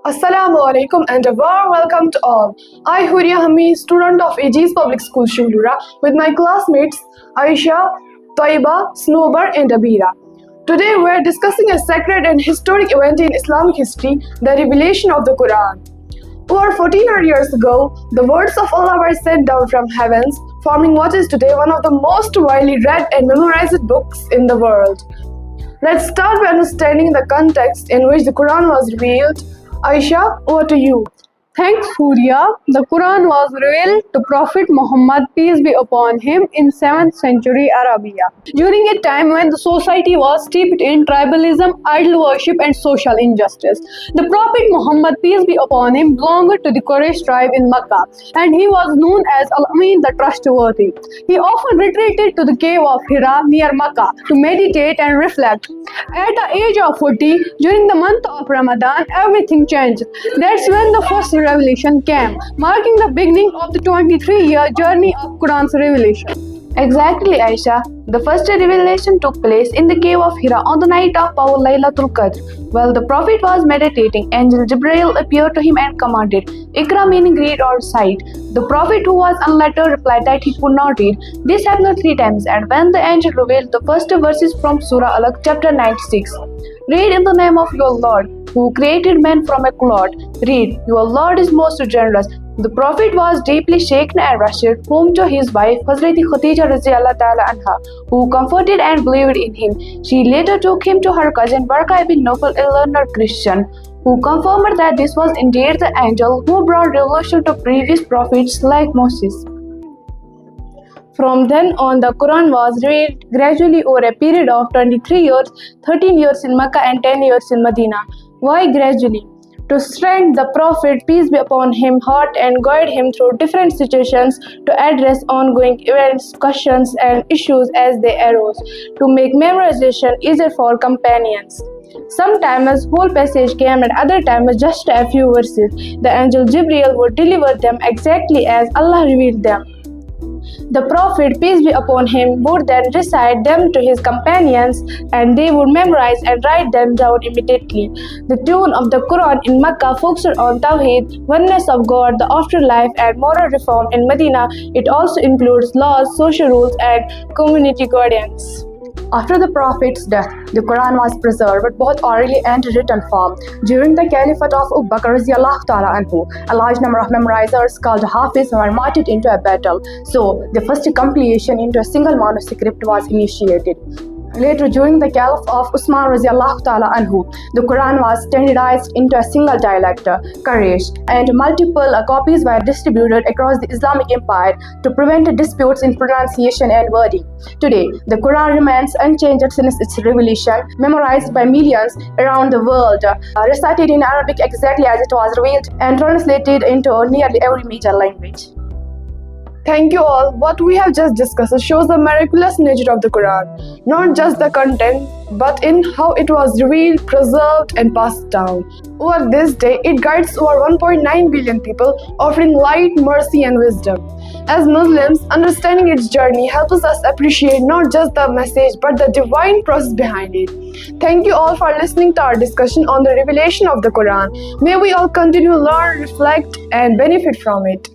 Assalamu alaikum and a warm welcome to all. I, Huria Hamid, student of AG's Public School Shulura, with my classmates Aisha, Taiba, Snowbar, and Abira. Today we are discussing a sacred and historic event in Islamic history, the revelation of the Quran. Over 1400 years ago, the words of Allah were sent down from heavens, forming what is today one of the most widely read and memorized books in the world. Let's start by understanding the context in which the Quran was revealed. Aisha, over to you. Thanks, Surya. The Quran was revealed to Prophet Muhammad, peace be upon him, in 7th century Arabia, during a time when the society was steeped in tribalism, idol worship, and social injustice. The Prophet Muhammad, peace be upon him, belonged to the Quraysh tribe in Makkah, and he was known as Al-Amin, the trustworthy. He often retreated to the cave of Hira near Makkah to meditate and reflect. At the age of 40, during the month of Ramadan, everything changed. That's when the first revelation came, marking the beginning of the 23-year journey of Quran's revelation. Exactly, Aisha. The first revelation took place in the cave of Hira on the night of Power Laylatul Qadr. While the Prophet was meditating, Angel Jibreel appeared to him and commanded, "Iqra," meaning read or recite. The Prophet, who was unlettered, replied that he could not read. This happened 3 times, and when the angel revealed the first verses from Surah Alaq, chapter 96. Read in the name of your Lord, who created man from a clod. Read, your Lord is most generous. The Prophet was deeply shaken and rushed home to his wife, Hazrat Khadija Radhiyallahu ta'ala anha, who comforted and believed in him. She later took him to her cousin Barqa ibn Nawfal, a learned Christian, who confirmed that this was indeed the angel who brought revelation to previous prophets like Moses. From then on, the Quran was revealed gradually over a period of 23 years, 13 years in Makkah and 10 years in Medina. Why gradually? To strengthen the Prophet, peace be upon him, heart and guide him through different situations, to address ongoing events, questions and issues as they arose, to make memorization easier for companions. Sometimes whole passage came and other times just a few verses. The angel Jibreel would deliver them exactly as Allah revealed them. The Prophet, peace be upon him, would then recite them to his companions and they would memorize and write them down immediately. The tune of the Quran in Makkah focused on Tawheed, oneness of God, the afterlife and moral reform. In Medina, it also includes laws, social rules and community guidance. After the Prophet's death, the Quran was preserved both orally and written form. During the Caliphate of Abu Bakr radhiyallahu ta'ala anhu, a large number of memorizers called Hafiz were marched into a battle. So, the first compilation into a single manuscript was initiated. Later, during the Caliph of Usman radhiyallahu ta'ala anhu, the Quran was standardized into a single dialect, Quraysh, and multiple copies were distributed across the Islamic Empire to prevent disputes in pronunciation and wording. Today, the Quran remains unchanged since its revelation, memorized by millions around the world, recited in Arabic exactly as it was revealed, and translated into nearly every major language. Thank you all. What we have just discussed shows the miraculous nature of the Quran, not just the content, but in how it was revealed, preserved, and passed down. Over this day, it guides over 1.9 billion people, offering light, mercy, and wisdom. As Muslims, understanding its journey helps us appreciate not just the message, but the divine process behind it. Thank you all for listening to our discussion on the revelation of the Quran. May we all continue to learn, reflect, and benefit from it.